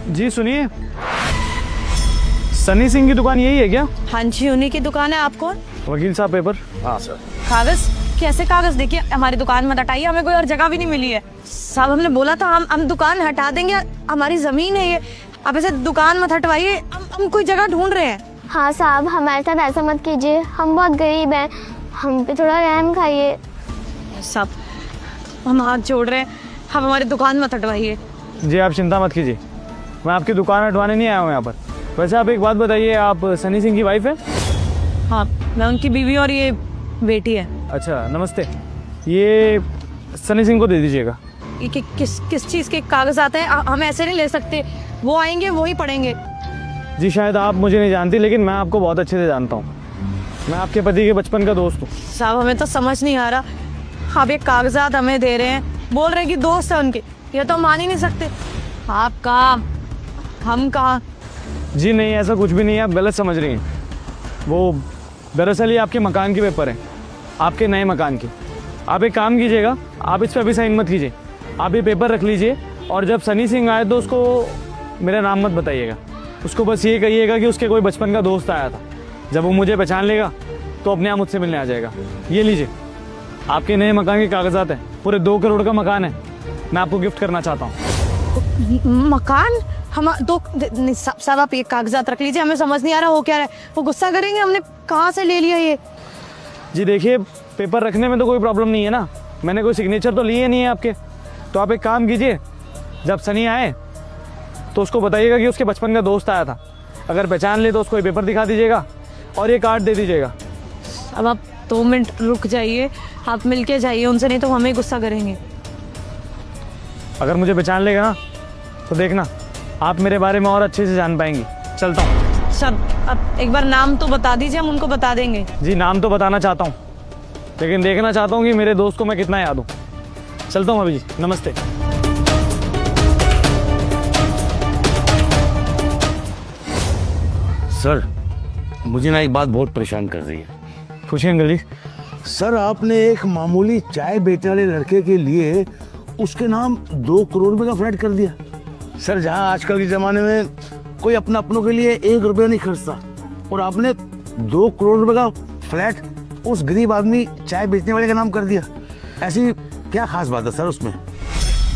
जी सुनिए, सनी सिंह की दुकान यही है क्या? हाँ जी, उन्हीं की दुकान है। आप कौन? वकील साहब पेपर। हाँ सर। कागज? कैसे कागज? देखिए हमारी दुकान मत हटाइए, हमें कोई और जगह भी नहीं मिली है। साहब हमने बोला था हम दुकान हटा देंगे, हमारी जमीन है ये, आप ऐसे दुकान मत हटवाइए, हम कोई जगह ढूंढ रहे हैं। हाँ साहब, हमारे साथ ऐसा मत कीजिए, हम बहुत गरीब हैं, हम पे थोड़ा रहम खाइए। साहब हम हाथ जोड़ रहे हैं, आप हमारी दुकान मत हटवाइए। जी आप चिंता मत कीजिए, मैं आपकी दुकान हटवाने नहीं आया हूँ यहाँ पर। वैसे आप एक बात बताइए, आप सनी सिंह की वाइफ है? हाँ, मैं उनकी बीवी और ये बेटी है। अच्छा नमस्ते, ये सनी सिंह को दे दीजिएगा। ये किस चीज़ के कागज आते हैं? हम ऐसे नहीं ले सकते, वो आएंगे वो ही पढ़ेंगे। जी शायद आप मुझे नहीं जानती, लेकिन मैं आपको बहुत अच्छे से जानता हूँ। मैं आपके पति के बचपन का दोस्त हूँ। साहब हमें तो समझ नहीं आ रहा, आप ये कागजात हमें दे रहे हैं, बोल रहे हैं कि दोस्त है उनके, ये तो मान ही नहीं सकते। आप कहाँ, हम कहाँ? जी नहीं, ऐसा कुछ भी नहीं है, आप गलत समझ रही हैं। वो दरअसल ये आपके मकान के पेपर हैं, आपके नए मकान की। आप एक काम कीजिएगा, आप इस पर अभी साइन मत कीजिए, आप ये पेपर रख लीजिए, और जब सनी सिंह आए तो उसको मेरा नाम मत बताइएगा, उसको बस ये कहिएगा कि उसके कोई बचपन का दोस्त आया था। जब वो मुझे पहचान लेगा तो अपने आप मुझसे मिलने आ जाएगा। ये लीजिए, आपके नए मकान के कागजात हैं, पूरे 2 करोड़ का मकान है, मैं आपको गिफ्ट करना चाहता हूँ। मकान? हम दो साहब आप ये कागजात रख लीजिए, हमें समझ नहीं आ रहा हो क्या रहा है। वो गुस्सा करेंगे, हमने कहाँ से ले लिया ये? जी देखिए, पेपर रखने में तो कोई प्रॉब्लम नहीं है ना, मैंने कोई सिग्नेचर तो लिए नहीं है आपके। तो आप एक काम कीजिए, जब सनी आए तो उसको बताइएगा कि उसके बचपन का दोस्त आया था। अगर पहचान ले तो उसको ये पेपर दिखा दीजिएगा और ये कार्ड दे दीजिएगा। अब आप 2 मिनट रुक जाइए, आप मिल के जाइए उनसे, नहीं तो हमें गुस्सा करेंगे। अगर मुझे पहचान लेगा ना तो देखना, आप मेरे बारे में और अच्छे से जान पाएंगी। चलता हूँ। सर अब एक बार नाम तो बता दीजिए, हम उनको बता देंगे। जी नाम तो बताना चाहता हूँ, लेकिन देखना चाहता हूँ कि मेरे दोस्त को मैं कितना याद हूँ। चलता हूँ अभी जी, नमस्ते। सर मुझे ना एक बात बहुत परेशान कर रही है। पूछिए अंकल जी। सर आपने एक मामूली चाय बेचने वाले लड़के के लिए उसके नाम 2 करोड़ रुपए का फ्लैट कर दिया। सर जहां आजकल के ज़माने में कोई अपना अपनों के लिए 1 रुपया नहीं खर्चता, और आपने 2 करोड़ रुपए का फ्लैट उस गरीब आदमी चाय बेचने वाले का नाम कर दिया। ऐसी क्या खास बात है सर उसमें?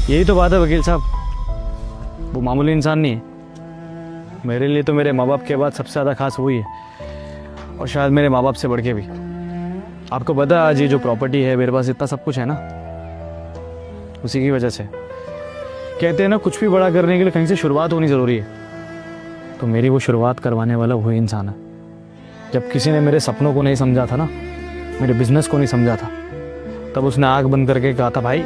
यही तो बात है वकील साहब, वो मामूली इंसान नहीं है। मेरे लिए तो मेरे माँ बाप के बाद सबसे ज़्यादा खास वही है, और शायद मेरे माँ बाप से बढ़ के भी। आपको पता है आज ये जो प्रॉपर्टी है, मेरे पास इतना सब कुछ है ना, उसी की वजह से। कहते हैं ना, कुछ भी बड़ा करने के लिए कहीं से शुरुआत होनी ज़रूरी है, तो मेरी वो शुरुआत करवाने वाला वही इंसान है। जब किसी ने मेरे सपनों को नहीं समझा था ना, मेरे बिजनेस को नहीं समझा था, तब उसने आँख बंद करके कहा था, भाई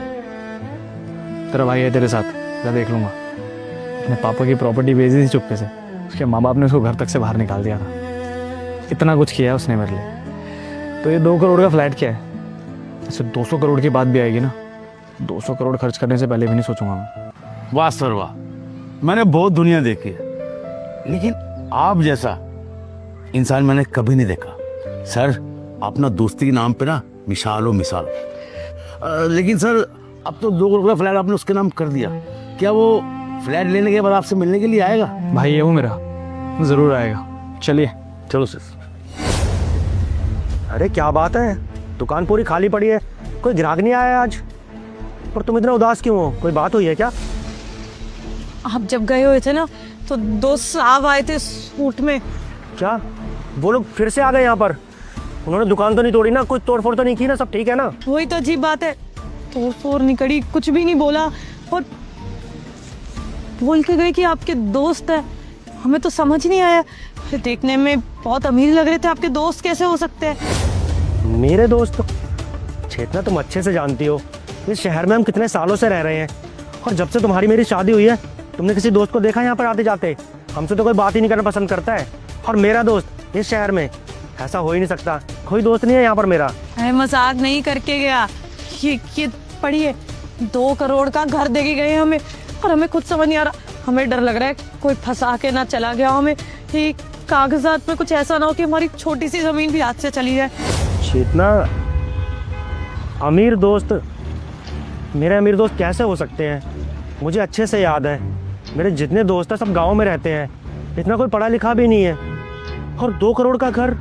तेरा भाई है तेरे साथ, मैं देख लूँगा। अपने पापा की प्रॉपर्टी बेच दी थी चुपके से, उसके माँ बाप ने उसको घर तक से बाहर निकाल दिया था। इतना कुछ किया है उसने मेरे लिए। तो ये 2 करोड़ का फ्लैट क्या है? ऐसे 200 करोड़ की बात भी आएगी ना, 200 करोड़ खर्च करने से पहले भी नहीं सोचूंगा मैं। वाह सर वाह, मैंने बहुत दुनिया देखी है, लेकिन आप जैसा इंसान मैंने कभी नहीं देखा। सर अपना दोस्ती के नाम पे ना मिसाल हो मिसाल। लेकिन सर अब तो 2 करोड़ का फ्लैट आपने उसके नाम कर दिया, क्या वो फ्लैट लेने के बाद आपसे मिलने के लिए आएगा? भाई है वो मेरा, ज़रूर आएगा। चलिए। चलो सर। अरे क्या बात है, दुकान पूरी खाली पड़ी है, कोई ग्राहक नहीं आया आज। और तुम इतना उदास क्यों हो, कोई बात हुई है क्या? आप जब गए हुए थे ना तो 2 साहब आए थे सूट में। क्या वो लोग फिर से आ गए यहाँ पर? उन्होंने दुकान तो नहीं तोड़ी ना, कोई तोड़फोड़ तो नहीं की ना, सब ठीक है ना? वही तो अजीब बात है, तोड़ नहीं करी, कुछ भी नहीं बोला, और बोल के गए कि आपके दोस्त है। हमें तो समझ नहीं आया, देखने में बहुत अमीर लग रहे थे, आपके दोस्त कैसे हो सकते हैं? मेरे दोस्त? चेतना तुम अच्छे से जानती हो, इस शहर में हम कितने सालों से रह रहे हैं, और जब से तुम्हारी मेरी शादी हुई है तुमने किसी दोस्त को देखा यहाँ पर आते जाते? हमसे तो कोई बात ही नहीं करना पसंद करता है, और मेरा दोस्त इस शहर में, ऐसा हो ही नहीं सकता, कोई दोस्त नहीं है यहाँ पर मेरा। मजाक नहीं करके गया, ये पढ़िए 2 करोड़ का घर दे के गए हमें, और हमें खुद समझ नहीं आ रहा, हमें डर लग रहा है कोई फंसा के ना चला गया हमें, ये कागजात में कुछ ऐसा ना हो कि हमारी छोटी सी जमीन भी हाथ से चली जाए। चेतना, अमीर दोस्त, मेरे अमीर दोस्त कैसे हो सकते हैं? मुझे अच्छे से याद है मेरे जितने दोस्त हैं सब गांव में रहते हैं, इतना कोई पढ़ा लिखा भी नहीं है। और 2 करोड़ का घर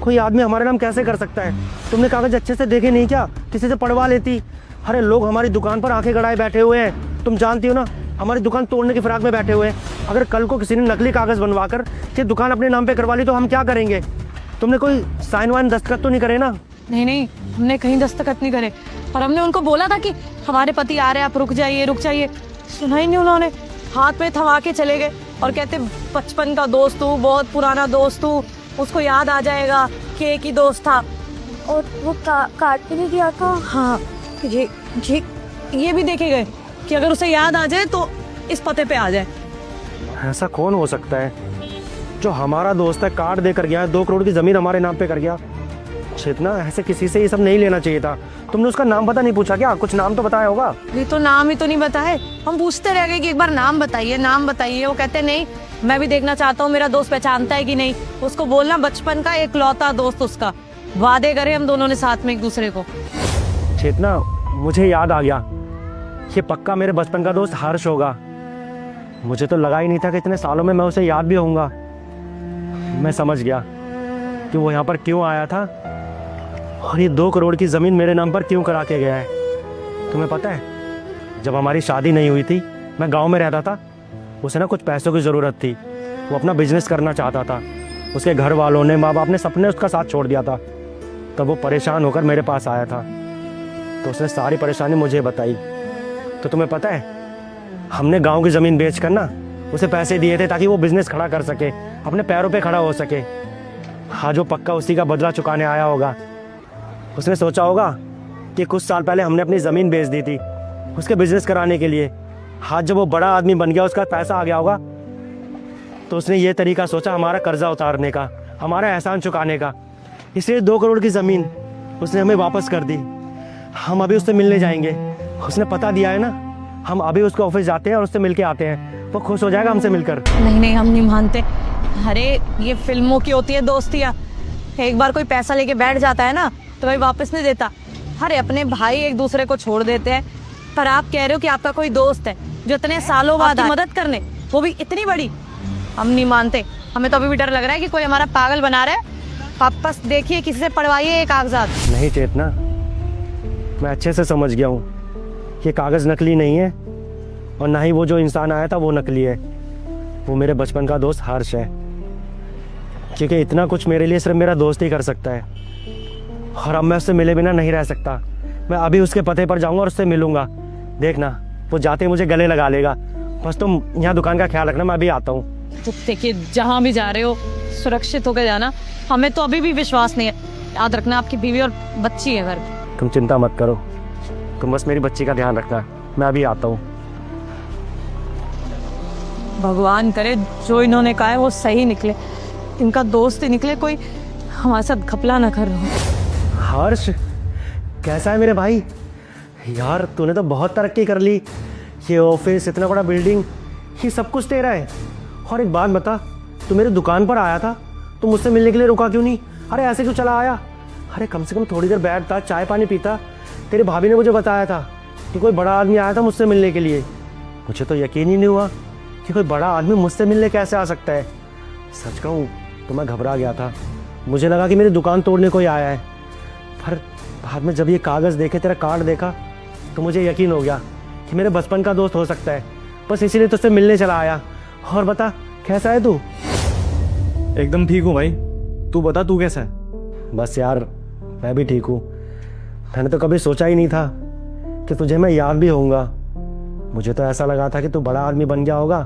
कोई आदमी हमारे नाम कैसे कर सकता है? तुमने कागज अच्छे से देखे नहीं क्या? किसी से पढ़वा लेती। अरे लोग हमारी दुकान पर आंखें गड़ाए बैठे हुए हैं, तुम जानती हो ना, हमारी दुकान तोड़ने की फिराक में बैठे हुए हैं। अगर कल को किसी ने नकली कागज बनवा कर ये दुकान अपने नाम पे करवा ली तो हम क्या करेंगे? तुमने कोई साइन वाइन दस्तखत तो नहीं करे ना? नहीं नहीं, हमने कहीं दस्तखत नहीं करे, और हमने उनको बोला था कि हमारे पति आ रहे हैं, आप रुक जाइए रुक जाइए। सुना ही नहीं उन्होंने, हाथ पे थमा के चले गए और कहते बचपन का दोस्त हूँ, बहुत पुराना दोस्त हूँ, उसको याद आ जाएगा कि एक ही दोस्त था। और वो कार्ड पे भी दिया था। हाँ, ये भी देखे गए कि अगर उसे याद आ जाए तो इस पते पे आ जाए। ऐसा कौन हो सकता है जो हमारा दोस्त है, कार्ड देकर गया, 2 करोड़ की जमीन हमारे नाम पे कर गया? चेतना, ऐसे किसी से ये सब नहीं लेना चाहिए था। तुमने उसका नाम पता नहीं पूछा क्या? कुछ नाम तो बताया होगा। ये तो नाम ही तो नहीं बताए, हम पूछते रह गए कि एक बार नाम बताइए नाम बताइए। वो कहते नहीं, मैं भी देखना चाहता हूँ मेरा दोस्त पहचानता है कि नहीं। उसको बोलना बचपन का एकलौता दोस्त उसका, वादे करे हम दोनों ने साथ में एक दूसरे को। चेतना, मुझे याद आ गया, ये पक्का मेरे बचपन का दोस्त हर्ष होगा। मुझे तो लगा ही नहीं था कि इतने सालों में मैं उसे याद भी होऊंगा। मैं समझ गया कि वो यहाँ पर क्यों आया था और ये 2 करोड़ की ज़मीन मेरे नाम पर क्यों करा के गया है। तुम्हें पता है, जब हमारी शादी नहीं हुई थी, मैं गांव में रहता था। उसे ना कुछ पैसों की ज़रूरत थी, वो अपना बिजनेस करना चाहता था। उसके घर वालों ने, माँ बाप ने, सबने उसका साथ छोड़ दिया था। तब वो परेशान होकर मेरे पास आया था, तो उसने सारी परेशानी मुझे बताई। तो तुम्हें पता है, हमने गांव की ज़मीन बेच कर ना उसे पैसे दिए थे ताकि वो बिज़नेस खड़ा कर सके, अपने पैरों पे खड़ा हो सके। आज वो पक्का उसी का बदला चुकाने आया होगा। उसने सोचा होगा कि कुछ साल पहले हमने अपनी ज़मीन बेच दी थी उसके बिज़नेस कराने के लिए। आज जब वो बड़ा आदमी बन गया, उसका पैसा आ गया होगा, तो उसने ये तरीका सोचा हमारा कर्जा उतारने का, हमारा एहसान चुकाने का। इसलिए 2 करोड़ की ज़मीन उसने हमें वापस कर दी। हम अभी उससे मिलने जाएंगे, उसने पता दिया है ना। हम अभी उसके ऑफिस जाते हैं और उससे मिल के आते हैं, वो खुश हो जाएगा हमसे मिलकर। नहीं नहीं, हम नहीं मानते। अरे ये फिल्मों की होती है दोस्तियाँ, एक बार कोई पैसा लेके बैठ जाता है ना तो भाई वापस नहीं देता। अरे अपने भाई एक दूसरे को छोड़ देते हैं, पर आप कह रहे हो कि आपका कोई दोस्त है जो इतने सालों बाद मदद करने, वो भी इतनी बड़ी। हम नहीं मानते, हमें तो अभी भी डर लग रहा है कि कोई हमारा पागल बना रहा है। वापस देखिए, किसी से पढ़वाइए ये कागजात। नहीं चेतना, मैं अच्छे से समझ गया हूँ, ये कागज़ नकली नहीं है और ना ही वो जो इंसान आया था वो नकली है। वो मेरे बचपन का दोस्त हर्ष है, क्योंकि इतना कुछ मेरे लिए सिर्फ मेरा दोस्त ही कर सकता है। और अब मैं उससे मिले बिना नहीं रह सकता। मैं अभी उसके पते पर जाऊंगा और उससे मिलूंगा। देखना, वो जाते मुझे गले लगा लेगा। बस तुम यहाँ दुकान का ख्याल रखना, मैं अभी आता हूँ। तो देखिए, जहाँ भी जा रहे हो सुरक्षित होकर जाना। हमें तो अभी भी विश्वास नहीं है, याद रखना आपकी बीवी और बच्ची है घर। तुम चिंता मत करो, तुम बस मेरी बच्ची का ध्यान रखना। मैं अभी आता हूँ। भगवान करे जो इन्होंने कहा है वो सही निकले, इनका दोस्त ही निकले, कोई हमारे साथ घपला ना कर रहा हो। हर्ष, कैसा है मेरे भाई? यार तूने तो बहुत तरक्की कर ली। ये ऑफिस, इतना बड़ा बिल्डिंग, ये सब कुछ तेरा है। और एक बात बता, तू मेरी दुकान पर आया था, तू मुझसे मिलने के लिए रुका क्यों नहीं? अरे ऐसे क्यों चला आया? अरे कम से कम थोड़ी देर बैठता, चाय पानी पीता। तेरी भाभी ने मुझे बताया था कि कोई बड़ा आदमी आया था मुझसे मिलने के लिए। मुझे तो यकीन ही नहीं हुआ कि कोई बड़ा आदमी मुझसे मिलने कैसे आ सकता है। सच कहूँ तो मैं घबरा गया था, मुझे लगा कि मेरी दुकान तोड़ने कोई आया है। पर बाद में जब ये कागज़ देखे, तेरा कार्ड देखा, तो मुझे यकीन हो गया कि मेरे बचपन का दोस्त हो सकता है। बस इसीलिए तुझसे मिलने चला आया। और बता, कैसा है तू? एकदम ठीक हूँ भाई, तू बता तू कैसा है? बस यार, मैं भी ठीक हूँ। मैंने तो कभी सोचा ही नहीं था कि तुझे मैं याद भी होऊंगा। मुझे तो ऐसा लगा था कि तू बड़ा आदमी बन गया होगा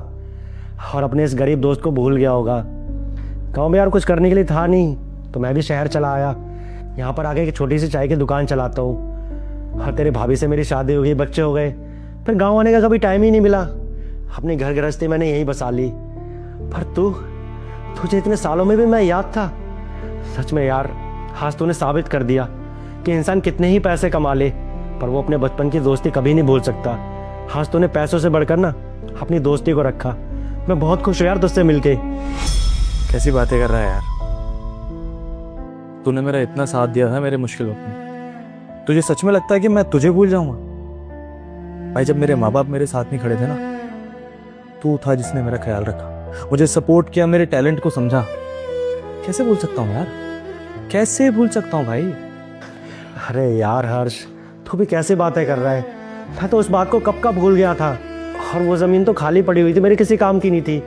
और अपने इस गरीब दोस्त को भूल गया होगा। गाँव में यार कुछ करने के लिए था नहीं, तो मैं भी शहर चला आया। यहाँ पर आके एक छोटी सी चाय की दुकान चलाता हूँ। और तेरी भाभी से मेरी शादी हो गई, बच्चे हो गए, फिर गाँव आने का कभी टाइम ही नहीं मिला। अपनी घर गृहस्थी मैंने यहीं बसा ली। पर तुझे इतने सालों में भी मैं याद था। सच में यार, आज तूने साबित कर दिया कि इंसान कितने ही पैसे कमा ले, पर वो अपने बचपन की दोस्ती कभी नहीं भूल सकता। आज तूने पैसों से बढ़कर ना अपनी दोस्ती को रखा। मैं बहुत खुश हूँ यार तुझसे मिलके। कैसी बातें कर रहा है यार, तूने मेरा इतना साथ दिया था मेरे मुश्किल वक्त में। तुझे सच में लगता है कि मैं तुझे भूल जाऊंगा? भाई जब मेरे माँ बाप मेरे साथ नहीं खड़े थे ना, तू था जिसने मेरा ख्याल रखा, मुझे सपोर्ट किया, मेरे टैलेंट को समझा। कैसे भूल सकता हूँ यार, कैसे भूल सकता हूँ भाई। अरे यार हर्ष, तू भी कैसे बातें कर रहा है। मैं तो उस बात को कब का भूल गया था। और वो ज़मीन तो खाली पड़ी हुई थी, मेरे किसी काम की नहीं थी,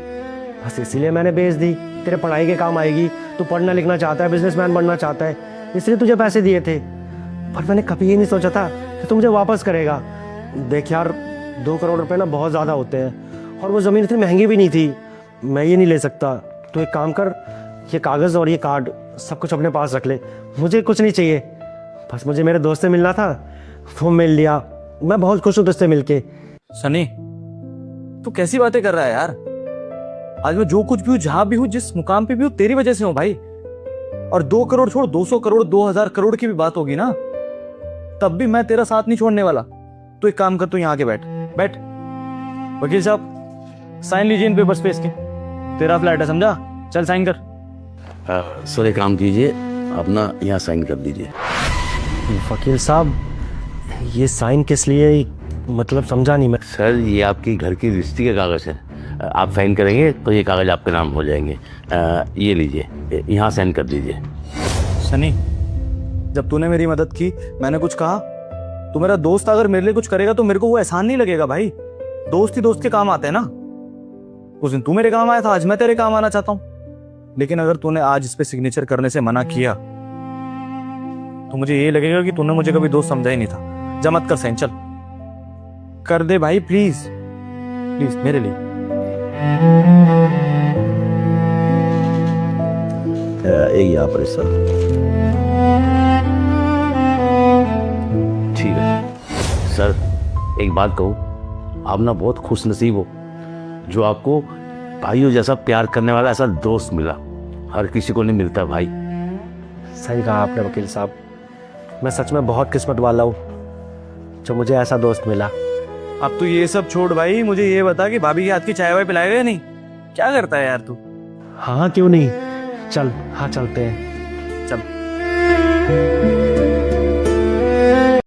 बस इसीलिए मैंने बेच दी। तेरे पढ़ाई के काम आएगी, तू पढ़ना लिखना चाहता है, बिजनेसमैन बनना चाहता है, इसलिए तुझे पैसे दिए थे। पर मैंने कभी ये नहीं सोचा था कि तू मुझे वापस करेगा। देख यार, 2 करोड़ रुपए ना बहुत ज़्यादा होते हैं, और वो ज़मीन इतनी महंगी भी नहीं थी। मैं ये नहीं ले सकता। तो एक काम कर, ये कागज़ और ये कार्ड सब कुछ अपने पास रख ले, मुझे कुछ नहीं चाहिए। बस मुझे मेरे दोस्त से मिलना था, वो मिल लिया। मैं बहुत खुश हूँ तुझसे मिलके। सनी, तू कैसी बातें कर रहा है यार। आज मैं जो कुछ भी हूँ, जहां भी हूँ, जिस मुकाम पे भी हूँ, तेरी वजह से हूँ भाई। और 2 करोड़ छोड़, 200 करोड़, 2000 करोड़ की भी बात होगी ना, तब भी मैं तेरा साथ नहीं छोड़ने वाला। तो एक काम कर, तू यहाँ आके बैठ बैठ। वकील साहब, साइन लीजिए इन पेपर्स पे इसके। तेरा फ्लैट है, समझा? चल साइन कर। सर एक काम कीजिए, अपना यहाँ साइन कर दीजिए। वकील साहब, ये साइन किस लिए, मतलब समझा नहीं मैं। सर ये आपकी घर की रजिस्ट्री के कागज़ है, आप साइन करेंगे तो ये कागज़ आपके नाम हो जाएंगे। ये लीजिए, यहाँ साइन कर दीजिए। सनी, जब तूने मेरी मदद की, मैंने कुछ कहा, तू मेरा दोस्त अगर मेरे लिए कुछ करेगा तो मेरे को वो एहसान नहीं लगेगा भाई। दोस्त ही दोस्त के काम आते हैं ना। उस दिन तू मेरे काम आया था, आज मैं तेरे काम आना चाहता हूं। लेकिन अगर तूने आज इस पे सिग्नेचर करने से मना किया तो मुझे ये लगेगा कि तूने मुझे कभी दोस्त समझा ही नहीं था। जा मत कर साइन, चल कर दे भाई, प्लीज प्लीज मेरे लिए। एक यहाँ पर सर, ठीक है। सर एक बात कहूँ, आप ना बहुत खुश नसीब हो जो आपको भाइयों जैसा प्यार करने वाला ऐसा दोस्त मिला। हर किसी को नहीं मिलता भाई। सही कहा आपने वकील साहब, मैं सच में बहुत किस्मत वाला हूँ जो मुझे ऐसा दोस्त मिला। अब तू ये सब छोड़ भाई, मुझे ये बता कि भाभी के हाथ की चाय वाय पिलाएगा या नहीं? क्या करता है यार तू? हाँ क्यों नहीं, चल हाँ चलते हैं। चल।